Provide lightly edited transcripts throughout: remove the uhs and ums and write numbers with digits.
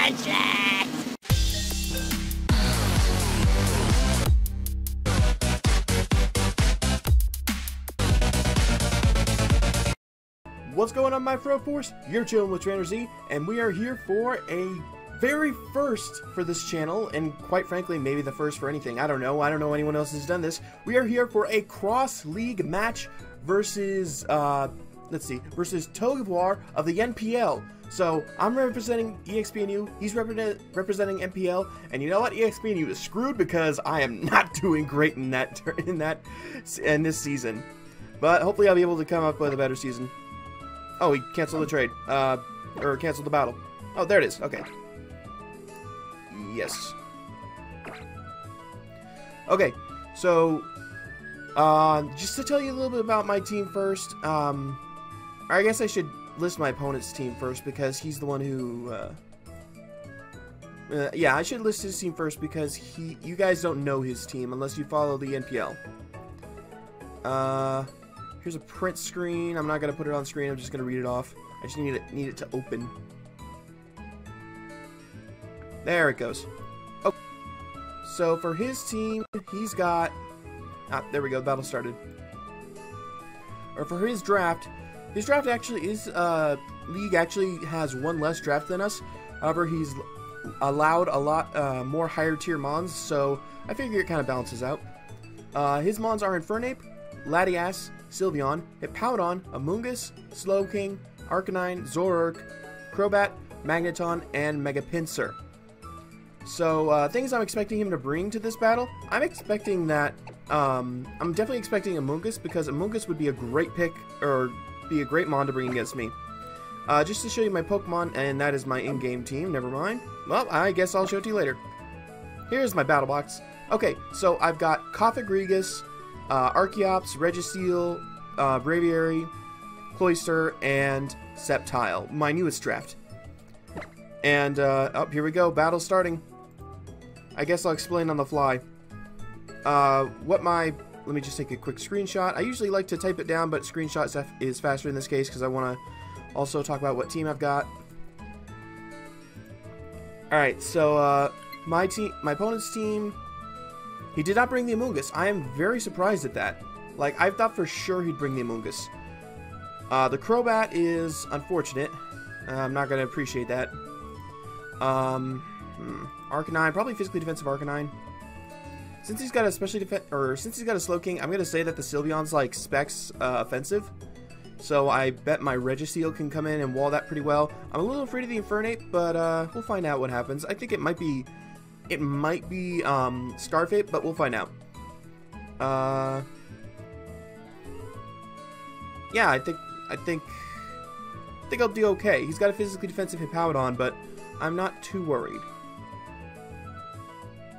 bullshit! What's going on, my Fro Force? You're chilling with Trainer Z, and we are here for a very first for this channel, and quite frankly, maybe the first for anything. I don't know anyone else has done this. We are here for a cross-league match versus, versus Togivar of the NPL. So, I'm representing EXPNU, he's representing NPL, and you know what? EXPNU is screwed because I am not doing great in this season. But hopefully I'll be able to come up with a better season. Oh, he canceled the trade. Or canceled the battle. Oh, there it is. Okay. Yes. Okay, so, just to tell you a little bit about my team first, I guess I should list my opponent's team first because he's the one who, yeah, I should list his team first because you guys don't know his team unless you follow the NPL. Here's a print screen. I'm not going to put it on screen. I'm just going to read it off. I just need it to open. There it goes. Oh. So for his team, he's got... Ah, there we go. The battle started. Or for his draft actually is... League actually has one less draft than us. However, he's allowed a lot more higher tier mons, so I figure it kind of balances out. His mons are Infernape, Latias, Sylveon, Hippowdon, Amoonguss, Slowking, Arcanine, Zoroark, Crobat, Magneton, and Mega Pinsir. So, things I'm expecting him to bring to this battle, I'm expecting that, I'm definitely expecting Amoonguss, because Amoonguss would be a great pick, or be a great mon to bring against me. Just to show you my Pokemon, and that is my in-game team, never mind. Well, I guess I'll show it to you later. Here's my battle box. Okay, so I've got Cofagrigus, Archeops, Registeel, Braviary, Cloyster, and Sceptile, my newest draft. And, oh, here we go, battle starting. I guess I'll explain on the fly. Let me just take a quick screenshot. I usually like to type it down, but screenshot is faster in this case, because I want to also talk about what team I've got. Alright, so, my opponent's team... He did not bring the Amoonguss. I am very surprised at that. Like, I thought for sure he'd bring the Amoonguss. The Crobat is unfortunate. I'm not going to appreciate that. Arcanine, probably physically defensive Arcanine. Since he's got a since he's got a Slowking, I'm going to say that the Sylveon's like specs offensive. So I bet my Registeel can come in and wall that pretty well. I'm a little afraid of the Infernape, but we'll find out what happens. I think it might be Scarfape, but we'll find out. Yeah, I think I'll do okay. He's got a physically defensive Hippowdon, but I'm not too worried.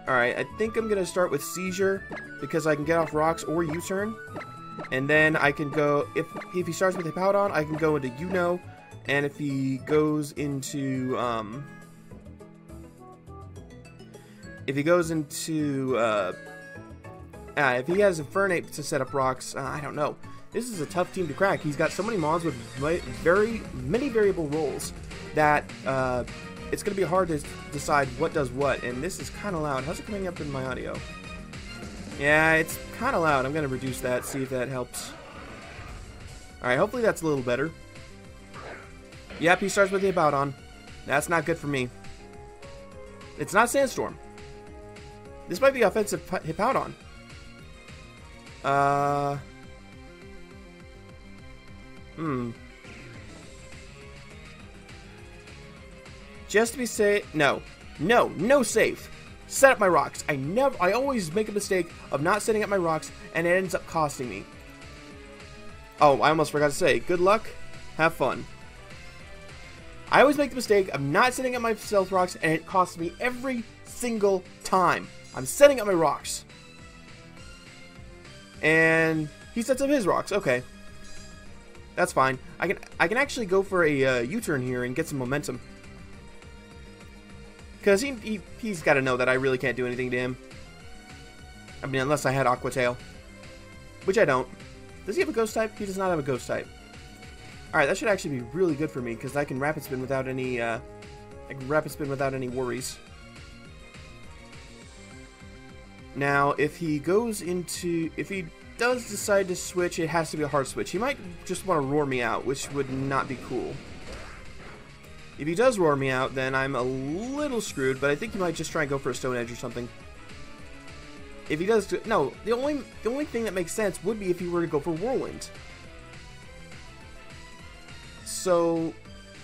Alright, I think I'm gonna start with Seizure, because I can get off rocks or U-turn. And then I can go, if he starts with Hippowdon, I can go into U-No, and if he goes into, if he has Infernape to set up rocks, I don't know. This is a tough team to crack. He's got so many mons with many variable roles that it's going to be hard to decide what does what. And this is kind of loud. How's it coming up in my audio? Yeah, it's kind of loud. I'm going to reduce that, see if that helps. Alright, hopefully that's a little better. Yep, he starts with the Hippowdon. That's not good for me. It's not Sandstorm. This might be offensive Hippowdon. Just to be safe, no safe. Set up my rocks. I always make a mistake of not setting up my rocks, and it ends up costing me. Oh, I almost forgot to say, good luck, have fun. I always make the mistake of not setting up my stealth rocks, and it costs me every single time. I'm setting up my rocks. And he sets up his rocks. Okay. That's fine. I can actually go for a U-turn here and get some momentum. Because he's got to know that I really can't do anything to him. I mean, unless I had Aqua Tail. Which I don't. Does he have a Ghost type? He does not have a Ghost type. Alright, that should actually be really good for me, because I can Rapid Spin without any I can Rapid Spin without any worries. Now, if he does decide to switch, it has to be a hard switch. He might just want to roar me out, which would not be cool. If he does roar me out, then I'm a little screwed, but I think he might just try and go for a Stone Edge or something. If he does, no, the only thing that makes sense would be if he were to go for Whirlwind. So,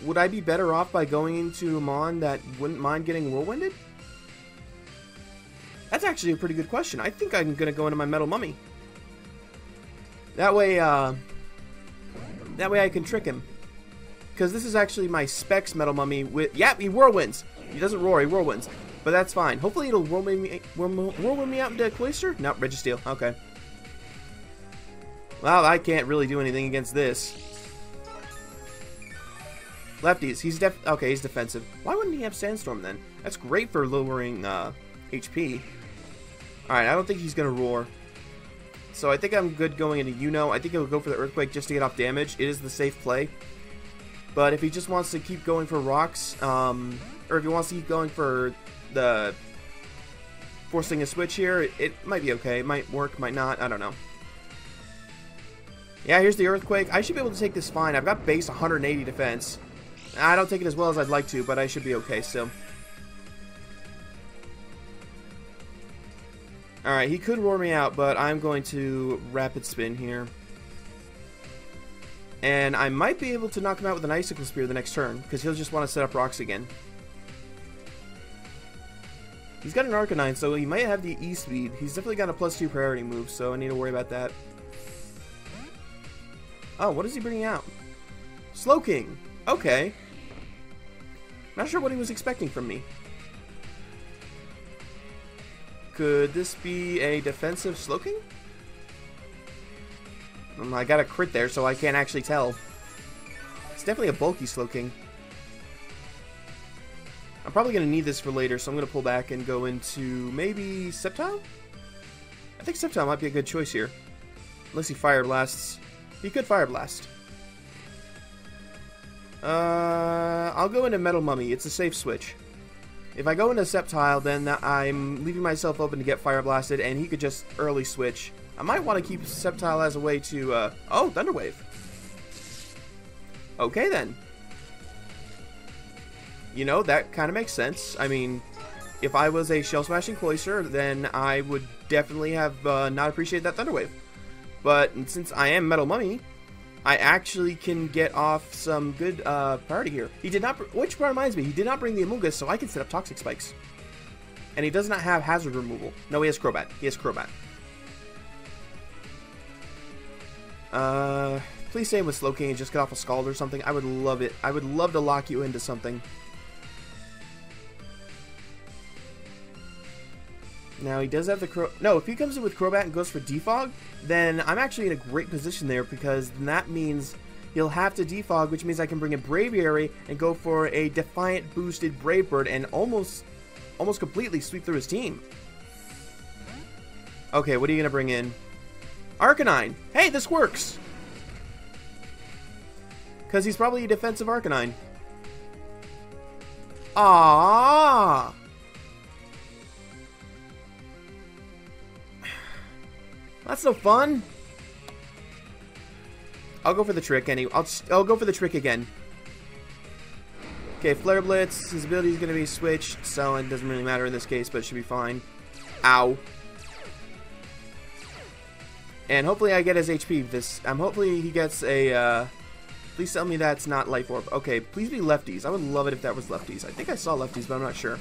would I be better off by going into a Mon that wouldn't mind getting Whirlwinded? That's actually a pretty good question. I think I'm gonna go into my Metal Mummy. That way I can trick him. Because this is actually my Specs Metal Mummy with... Yep, he Whirlwinds! He doesn't roar, he Whirlwinds. But that's fine. Hopefully it'll whirlwind me out into Cloister? Nope, Registeel. Okay. Well, I can't really do anything against this. Lefties. He's okay, he's defensive. Why wouldn't he have Sandstorm then? That's great for lowering HP. Alright, I don't think he's going to roar. So I think I'm good going into I think he'll go for the Earthquake just to get off damage. It is the safe play. But if he just wants to keep going for rocks, or if he wants to keep going for the forcing a switch here, it might be okay. It might work, might not. I don't know. Yeah, here's the Earthquake. I should be able to take this fine. I've got base 180 defense. I don't take it as well as I'd like to, but I should be okay still. Alright, he could roar me out, but I'm going to Rapid Spin here. And I might be able to knock him out with an Icicle Spear the next turn, because he'll just want to set up rocks again. He's got an Arcanine, so he might have the E-Speed. He's definitely got a +2 priority move, so I need to worry about that. Oh, what is he bringing out? Slowking! Okay. Not sure what he was expecting from me. Could this be a defensive Slowking? I got a crit there, so I can't actually tell. It's definitely a bulky Slowking. I'm probably going to need this for later, so I'm going to pull back and go into maybe Sceptile? I think Sceptile might be a good choice here. Unless he Fire Blasts. He could Fire Blast. I'll go into Metal Mummy. It's a safe switch. If I go into Sceptile, then I'm leaving myself open to get Fire Blasted, and he could just early switch. I might want to keep Sceptile as a way to, oh, Thunder Wave. Okay, then. You know, that kind of makes sense. I mean, if I was a Shell Smashing Cloyster, then I would definitely have not appreciated that Thunder Wave. But since I am Metal Mummy, I actually can get off some good priority here. He did not, which reminds me, he did not bring the Amoonguss, so I can set up Toxic Spikes. And he does not have Hazard Removal. No, he has Crobat. He has Crobat. Please say him with Slowking and just get off a Scald or something. I would love it. I would love to lock you into something. Now, he does have the No, if he comes in with Crobat and goes for Defog, then I'm actually in a great position there, because then that means he'll have to Defog, which means I can bring in Braviary and go for a Defiant boosted Brave Bird and almost completely sweep through his team. Okay, what are you going to bring in? Arcanine! Hey, this works! Because he's probably a defensive Arcanine. Ah! That's no fun. I'll go for the trick anyway. I'll go for the trick again. Okay, Flare Blitz. His ability is going to be switched, so it doesn't really matter in this case, but it should be fine. Ow. And hopefully I get his HP. Hopefully he gets a. Please tell me that's not Life Orb. Okay, please be lefties. I would love it if that was lefties. I think I saw lefties, but I'm not sure.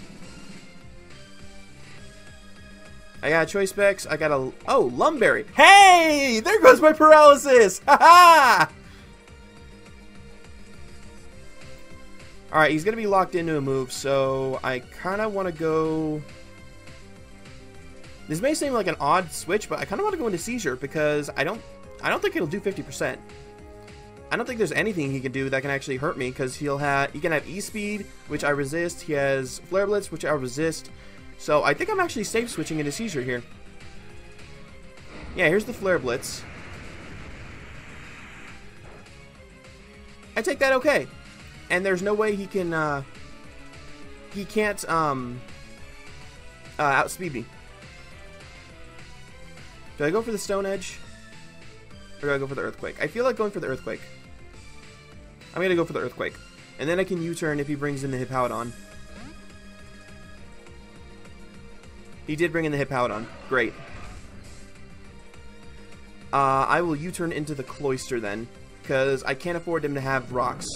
I got a Choice Specs. I got a... Oh, Lumberry. Hey! There goes my Paralysis! Ha-ha! Alright, he's going to be locked into a move, so I kind of want to go... This may seem like an odd switch, but I kind of want to go into Seizure, because I don't think it'll do 50%. I don't think there's anything he can do that can actually hurt me, because he can have E-Speed, which I resist. He has Flare Blitz, which I resist. So I think I'm actually safe switching into Seizure here. Yeah, here's the Flare Blitz. I take that okay. And there's no way he can he can't outspeed me. Do I go for the Stone Edge? Or do I go for the Earthquake? I feel like going for the Earthquake. I'm gonna go for the Earthquake. And then I can U-turn if he brings in the Hippowdon. He did bring in the Hippowdon. Great. I will U-turn into the Cloyster then, because I can't afford him to have rocks.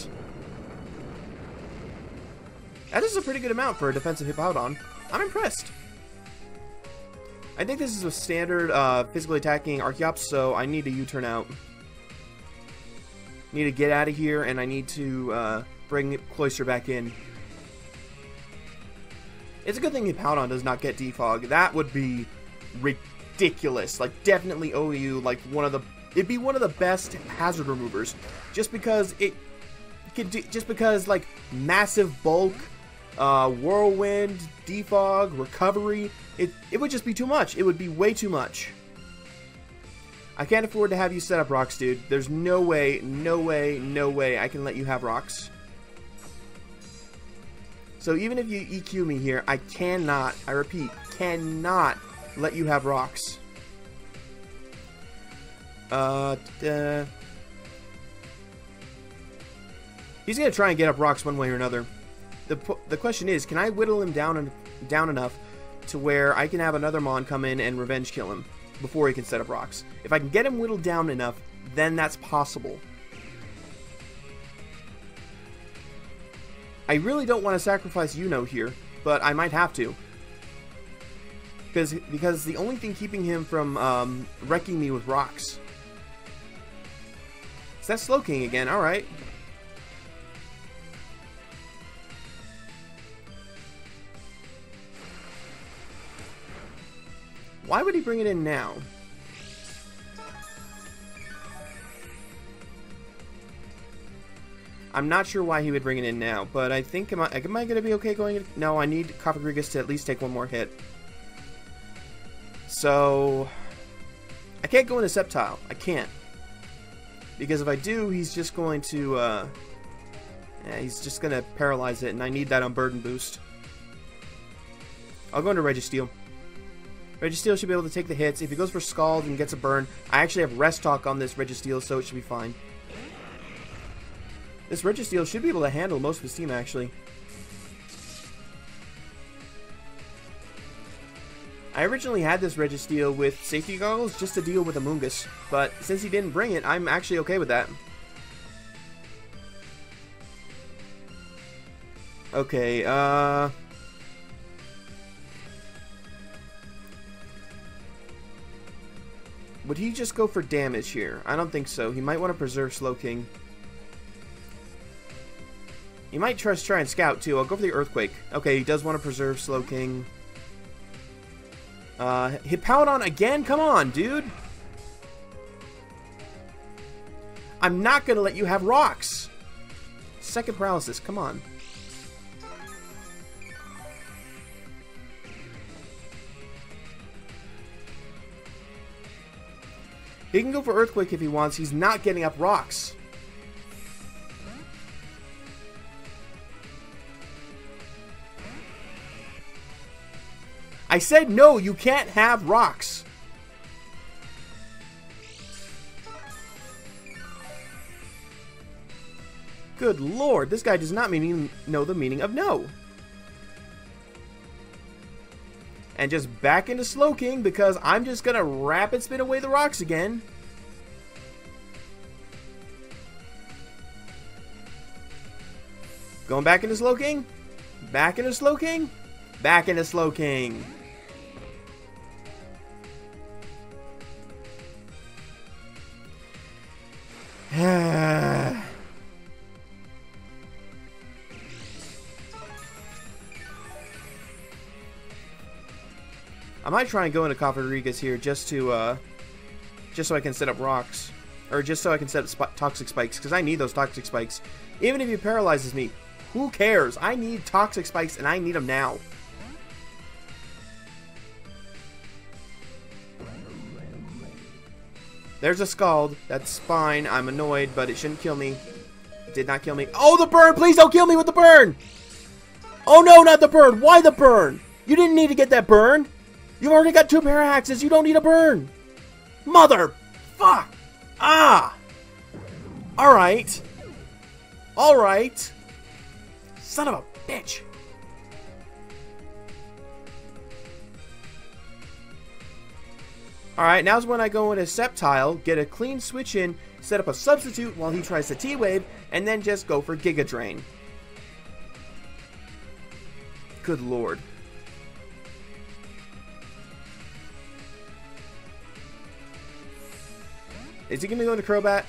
That is a pretty good amount for a defensive Hippowdon. I'm impressed. I think this is a standard physically attacking Archeops, so I need to U-turn out. Need to get out of here, and I need to bring Cloyster back in. It's a good thing Hippowdon does not get defog. That would be ridiculous. Like, definitely owe you like it'd be one of the best hazard removers, just because it could do, just because like massive bulk, whirlwind, defog, recovery. It would just be too much. It would be way too much. I can't afford to have you set up rocks, dude. There's no way, no way, no way I can let you have rocks. So even if you EQ me here, I cannot, I repeat, cannot let you have rocks. He's gonna try and get up rocks one way or another. The question is, can I whittle him down enough to where I can have another Mon come in and revenge kill him before he can set up rocks? If I can get him whittled down enough, then that's possible. I really don't want to sacrifice Yuno here, but I might have to. Because the only thing keeping him from wrecking me with rocks. Is that Slowking again? Alright. Why would he bring it in now? I'm not sure why he would bring it in now, but I think, am I going to be okay going in? No, I need Cofagrigus to at least take one more hit. So, I can't go into Sceptile. I can't. Because if I do, he's just going to, yeah, he's just going to paralyze it, and I need that Unburden boost. I'll go into Registeel. Registeel should be able to take the hits. If he goes for Scald and gets a burn, I actually have Rest Talk on this Registeel, so it should be fine. This Registeel should be able to handle most of his team, actually. I originally had this Registeel with safety goggles just to deal with Amoonguss, but since he didn't bring it, I'm actually okay with that. Okay, would he just go for damage here? I don't think so. He might want to preserve Slowking. He might try and scout too. I'll go for the Earthquake. Okay, he does want to preserve Slowking. Hippowdon again? Come on, dude. I'm not going to let you have rocks. Second paralysis. Come on. He can go for Earthquake if he wants. He's not getting up rocks. I said no, you can't have rocks. Good lord, this guy does not know the meaning of no. And just back into Slowking because I'm just gonna rapid spin away the rocks again. Going back into Slowking. Back into Slowking. Back into Slowking. I might try and go into Cofagrigus here just so I can set up rocks, or just so I can set up toxic spikes, because I need those toxic spikes. Even if he paralyzes me, who cares? I need toxic spikes, and I need them now. There's a Scald. That's fine. I'm annoyed, but it shouldn't kill me. It did not kill me. Oh, the burn! Please don't kill me with the burn! Oh no, not the burn! Why the burn? You didn't need to get that burn! You've already got 2 Parahaxes, you don't need a burn! Mother! Fuck! Ah! Alright. Alright. Son of a bitch. Alright, now's when I go into Sceptile, get a clean switch in, set up a substitute while he tries to T-Wave, and then just go for Giga Drain. Good lord. Is he going to go into Crobat?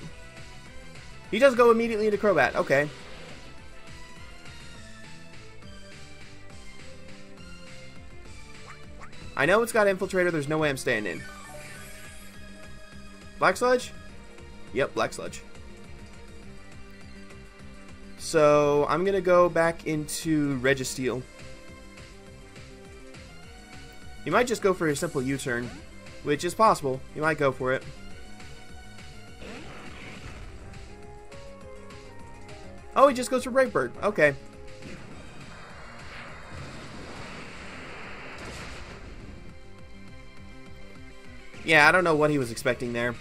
He does go immediately into Crobat. Okay. I know it's got Infiltrator. There's no way I'm staying in. Black Sludge? Yep, Black Sludge. So, I'm going to go back into Registeel. He might just go for a simple U-turn, which is possible. He might go for it. Oh, he just goes for Brave Bird. Okay. Yeah, I don't know what he was expecting there.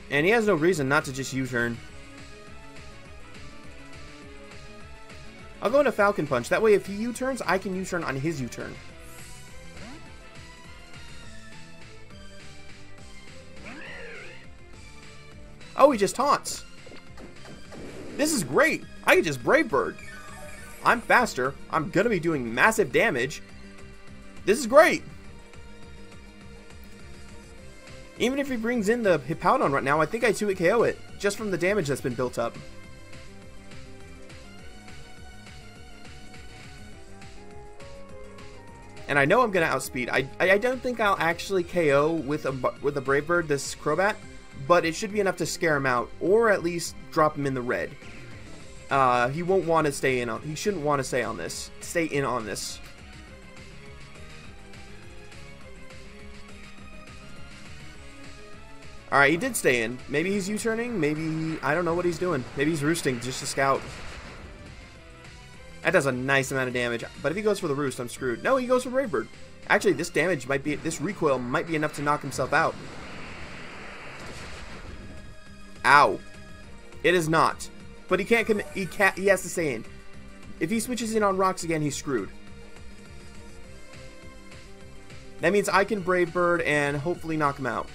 And he has no reason not to just U-turn. I'll go into Falcon Punch. That way, if he U-turns, I can U-turn on his U-turn. Oh, he just taunts. This is great. I can just Brave Bird. I'm faster. I'm going to be doing massive damage. This is great. Even if he brings in the Hippowdon right now, I think I 2-hit KO it. Just from the damage that's been built up. And I know I'm going to outspeed. I don't think I'll actually KO with a Brave Bird this Crobat. But it should be enough to scare him out, or at least drop him in the red. He won't want to stay in on. He shouldn't want to stay on this. Stay in on this. All right, he did stay in. Maybe he's U-turning. Maybe I don't know what he's doing. Maybe he's roosting just to scout. That does a nice amount of damage. But if he goes for the roost, I'm screwed. No, he goes for Brave Bird. Actually, this damage might be. This recoil might be enough to knock himself out. Ow. It is not. But he can't commit. He has to stay in. If he switches in on rocks again, he's screwed. That means I can Brave Bird and hopefully knock him out.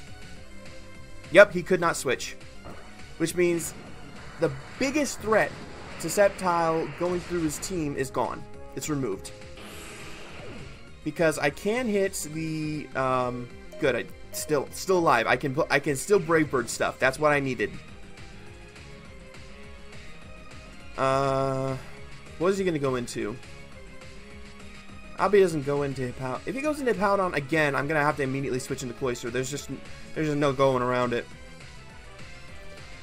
Yep, he could not switch. Which means the biggest threat to Sceptile going through his team is gone. It's removed. Because I can hit the good. I still alive. I can still Brave Bird stuff. That's what I needed. What is he gonna go into? Abby doesn't go into Hippowdon. If he goes into Hippowdon again, I'm gonna have to immediately switch into Cloyster. There's just no going around it.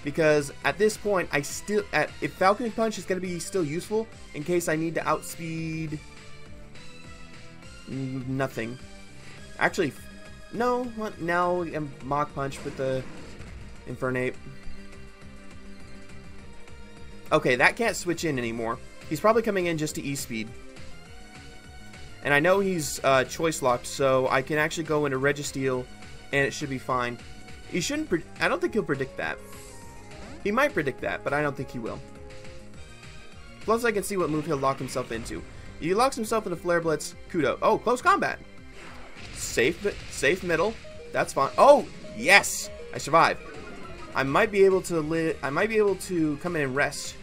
Because at this point, if Falcon Punch is gonna be still useful in case I need to outspeed nothing. Actually, no. Now I'm Mach Punch with the Infernape. Okay, that can't switch in anymore. He's probably coming in just to E-Speed. And I know he's choice locked, so I can actually go into Registeel, and it should be fine. He shouldn't. I don't think he'll predict that. He might predict that, but I don't think he will. Plus, I can see what move he'll lock himself into. If he locks himself into Flare Blitz, kudo. Oh, close combat. Safe middle. That's fine. Oh, yes, I survived. I might be able to come in and rest.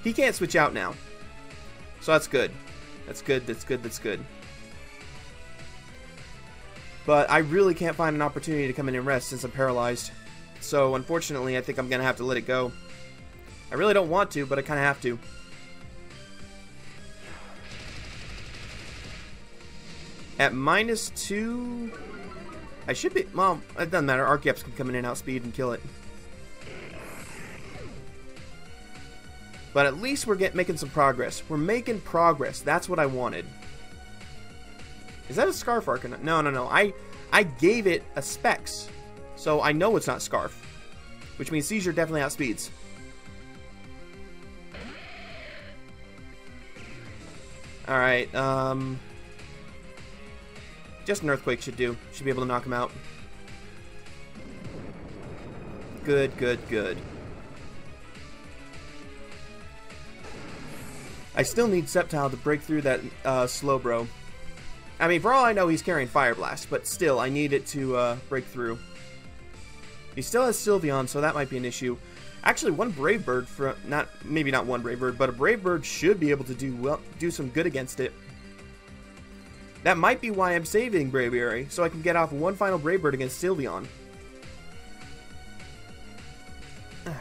He can't switch out now, so that's good. That's good. That's good. That's good. But I really can't find an opportunity to come in and rest since I'm paralyzed. So unfortunately, I think I'm gonna have to let it go. I really don't want to, but I kind of have to. At -2, I should be. Well, it doesn't matter. Archeops can come in and outspeed and kill it. But at least we're making some progress. We're making progress. That's what I wanted. Is that a Scarf Arcanine? No. I gave it a Specs, so I know it's not Scarf. which means Seizure definitely outspeeds. Alright, just an Earthquake should do. Should be able to knock him out. Good, good, good. I still need Sceptile to break through that Slowbro. I mean, for all I know, he's carrying Fire Blast, but still, I need it to break through. He still has Sylveon, so that might be an issue. Actually, one Brave Bird, maybe not one Brave Bird, but a Brave Bird should be able to do some good against it. That might be why I'm saving Braviary, so I can get off one final Brave Bird against Sylveon.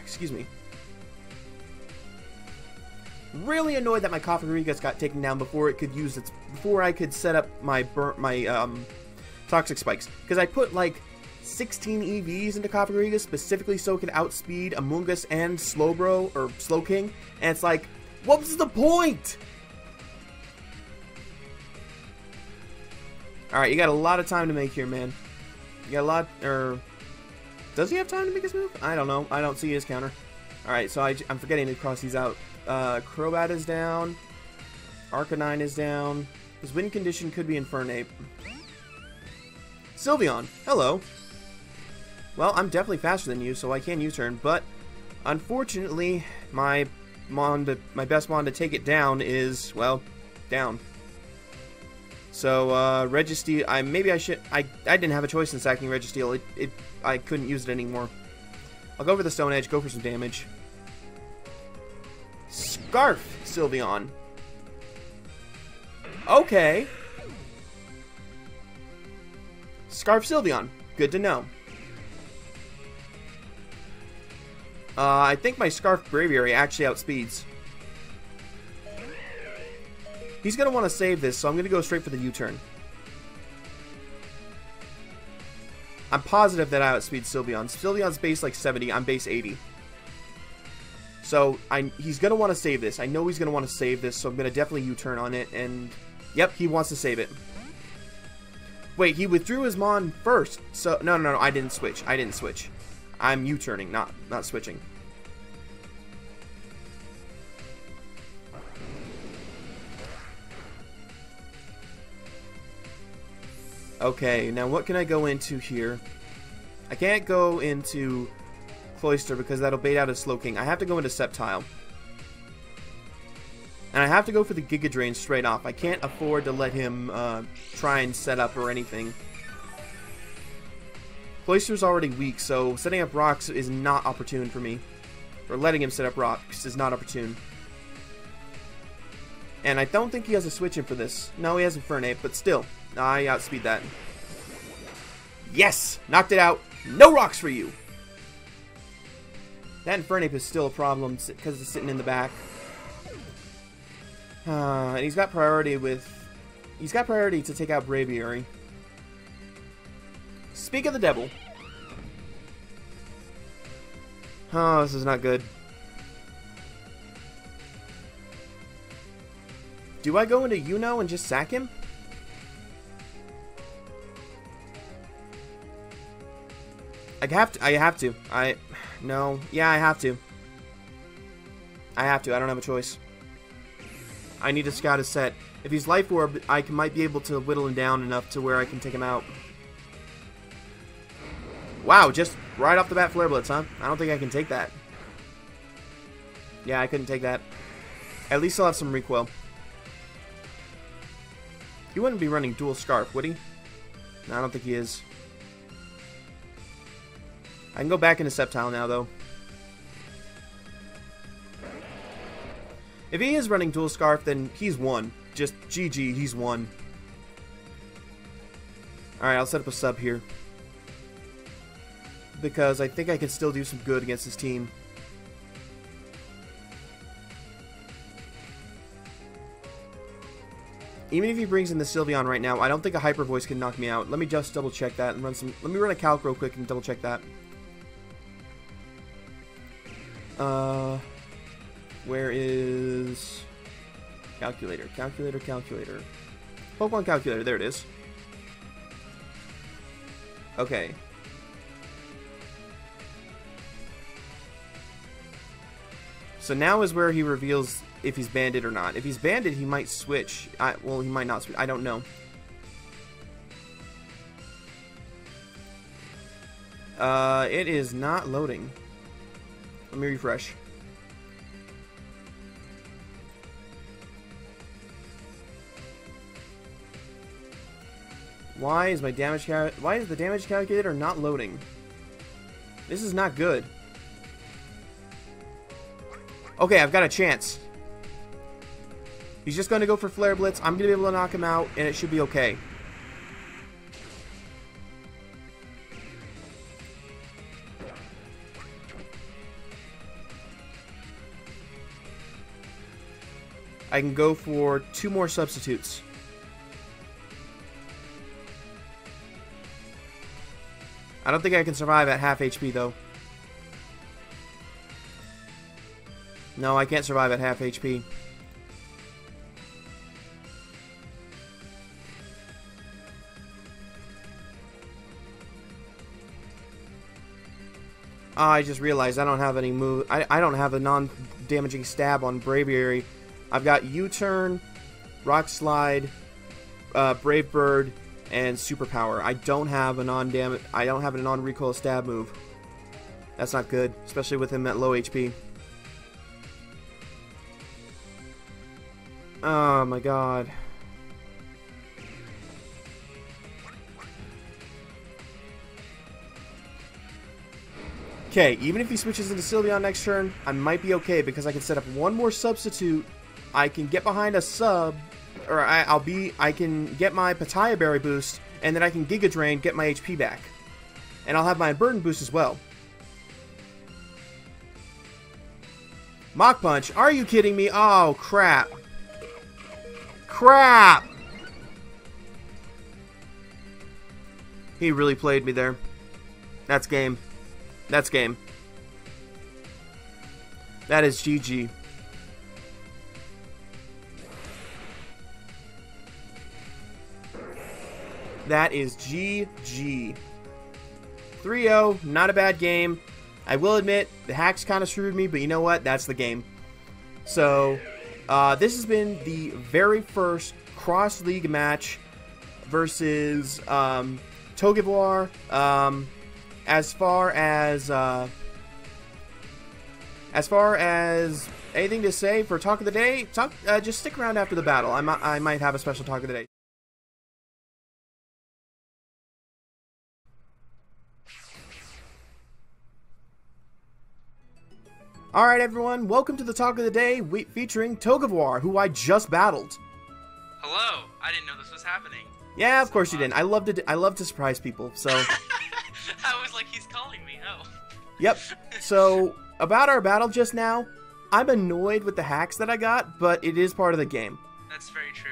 Excuse me. Really annoyed that my Cofagrigus got taken down before it could use its before I could set up my Toxic Spikes, because I put like 16 EVs into Cofagrigus specifically so it could outspeed Amoonguss and Slowbro or Slowking, and it's like, what was the point? All right, you got a lot of time to make here, man. You got a lot, does he have time to make his move? I don't know. I don't see his counter. All right, so I'm forgetting to cross these out. Crobat is down. Arcanine is down. His win condition could be Infernape. Sylveon, hello. Well, I'm definitely faster than you, so I can U-turn, but unfortunately, my best mon to take it down is, well, down. So, Registeel, I didn't have a choice in sacking Registeel. I couldn't use it anymore. I'll go for the Stone Edge, go for some damage. Scarf Sylveon. Okay. Scarf Sylveon. Good to know. I think my Scarf Braviary actually outspeeds. He's going to want to save this, so I'm going to go straight for the U-turn. I'm positive that I outspeed Sylveon. Sylveon's base like 70, I'm base 80. So, he's going to want to save this. I know he's going to want to save this, so I'm going to definitely U-turn on it, and yep, he wants to save it. Wait, he withdrew his Mon first, so, no, I didn't switch. I'm U-turning, not switching. Okay, now what can I go into here? I can't go into Cloyster because that'll bait out a Slowking. I have to go into Sceptile. And I have to go for the Giga Drain straight off. I can't afford to let him try and set up or anything. Cloyster's already weak, so setting up rocks is not opportune for me. Or letting him set up rocks is not opportune. And I don't think he has a switch in for this. No, he has Infernape, but still, I outspeed that. Yes! Knocked it out. No rocks for you! That Infernape is still a problem because it's sitting in the back. And he's got priority to take out Braviary. Speak of the devil. Oh, this is not good. Do I go into Yuno and just sack him? I have to. No. Yeah, I have to. I don't have a choice. I need to scout his set. If he's Life Orb, I might be able to whittle him down enough to where I can take him out. Wow, just right off the bat Flare Blitz, huh? I don't think I can take that. Yeah, I couldn't take that. At least I'll have some recoil. He wouldn't be running Dual Scarf, would he? No, I don't think he is. I can go back into Sceptile now, though. If he is running Dual Scarf, then he's won. Just GG, he's won. Alright, I'll set up a sub here. Because I think I can still do some good against this team. Even if he brings in the Sylveon right now, I don't think a Hyper Voice can knock me out. Let me just double check that and run some... Let me run a calc real quick and double check that. Where is... Calculator, calculator, calculator. Pokemon calculator, there it is. Okay. So now is where he reveals if he's banded or not. If he's banded, he might switch. Well, he might not switch. I don't know. It is not loading. Let me refresh. Why is the damage calculator not loading? This is not good. Okay, I've got a chance. He's just going to go for Flare Blitz. I'm going to be able to knock him out, and it should be okay. I can go for 2 more substitutes. I don't think I can survive at half HP, though. No, I can't survive at half HP. I just realized I don't have any move. I don't have a non-damaging stab on Braviary. I've got U-turn, Rock Slide, Brave Bird, and Superpower. I don't have a non-recoil stab move. That's not good, especially with him at low HP. Oh my god. Okay, even if he switches into Sylveon next turn, I might be okay because I can set up 1 more substitute. I can get behind a sub, or I can get my Pataya Berry boost, and then I can Giga Drain, get my HP back. And I'll have my Burden boost as well. Mach Punch, are you kidding me? Oh, crap. Crap! He really played me there. That's game. That's game. That is GG. That is GG. 3-0, not a bad game. I will admit, the hacks kind of screwed me, but you know what? That's the game. So, this has been the very first cross-league match versus Togivar. As far as anything to say for Talk of the Day, just stick around after the battle. I might have a special Talk of the Day. Alright everyone, welcome to the Talk of the Day featuring Togivar, who I just battled. Hello, I didn't know this was happening. Yeah, of course you didn't. I love to surprise people, so... I was like, he's calling me, oh. Yep, so, about our battle just now, I'm annoyed with the hacks that I got, but it is part of the game. That's very true.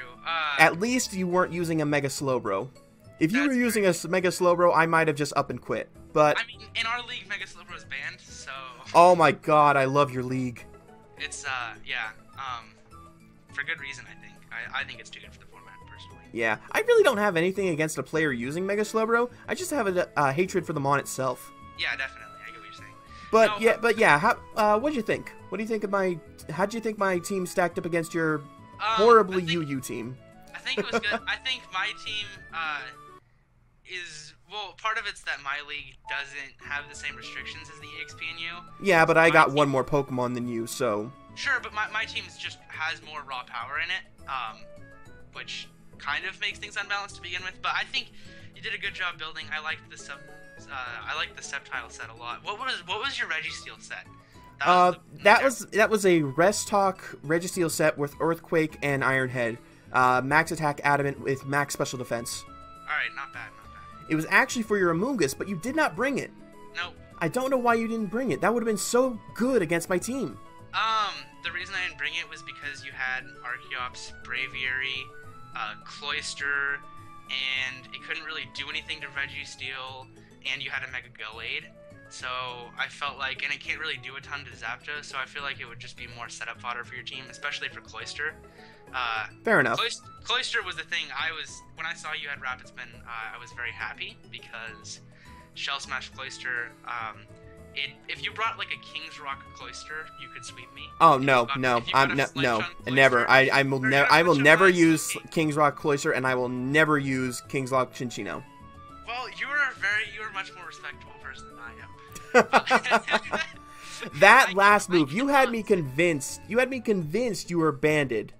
At least you weren't using a Mega Slowbro. If you were using a Mega Slowbro, I might have just up and quit, but... I mean, in our league, Mega Slowbro is banned, so... Oh my god, I love your league. It's, yeah, for good reason, I think. I think it's too good for the format, personally. Yeah, I really don't have anything against a player using Mega Slowbro. I just have a hatred for the Mon itself. Yeah, definitely. I get what you're saying. But yeah, what'd you think? What do you think of how'd you think my team stacked up against your horribly UU team? I think it was good. I think my team, well, part of it's that my league doesn't have the same restrictions as the EXPNU. Yeah, but I got one more Pokemon than you, so... Sure, but my team just has more raw power in it, which kind of makes things unbalanced to begin with, but I think you did a good job building. I liked the Sceptile set a lot. What was your Registeel set? That was a Restock Registeel set with Earthquake and Iron Head. Max attack Adamant with max special defense. Alright, not bad. It was actually for your Amoonguss, but you did not bring it. Nope. I don't know why you didn't bring it. That would have been so good against my team. The reason I didn't bring it was because you had Archeops, Braviary, Cloyster, and it couldn't really do anything to Registeel, and you had a Mega Gallade. So I felt like, and it can't really do a ton to Zapdos, so I feel like it would just be more setup fodder for your team, especially for Cloyster. Fair enough. Cloyster was the thing. When I saw you had Rapid Spin, I was very happy because Shell Smash Cloyster if you brought like a King's Rock Cloister, you could sweep me. Oh no, no, I'm no, never. I will never use King's Rock Cloister, and I will never use King's Rock Cinchino. Well, you were a much more respectable person than I am. That last move, you had me convinced. You had me convinced you were banded.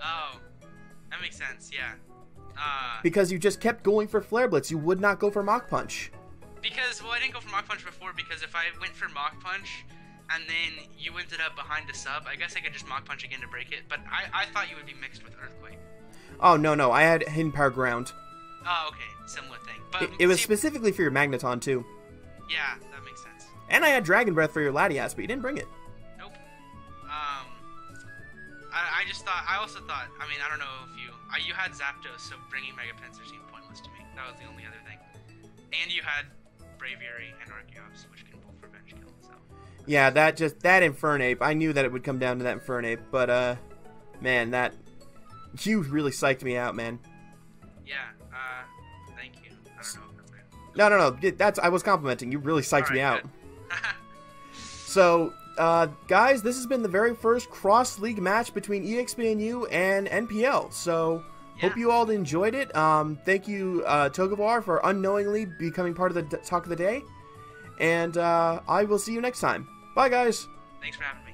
Oh, that makes sense. Yeah. Because you just kept going for Flare Blitz. You would not go for Mach Punch. Because, well, I didn't go for Mach Punch before, because if I went for Mach Punch, and then you ended up behind a sub, I guess I could just Mach Punch again to break it, but I thought you would be mixed with Earthquake. Oh, no, I had Hidden Power Ground. Oh, okay, similar thing. But it was specifically for your Magneton, too. Yeah, that makes sense. And I had Dragon Breath for your Latias, but you didn't bring it. Nope. I also thought, I mean, I don't know if you had Zapdos, so bringing Mega Pinsir seemed pointless to me. That was the only other thing. And you had Braviary and Archeops, which can both revenge kill, so. Yeah, that Infernape, I knew that it would come down to that Infernape, but, man, you really psyched me out, man. Yeah, thank you. I don't know if that's good. No, I was complimenting. You really psyched me out. So, guys, this has been the very first cross-league match between EXPNU and NPL, so hope you all enjoyed it. Thank you, Togavar, for unknowingly becoming part of the Talk of the Day, and I will see you next time. Bye, guys. Thanks for having me.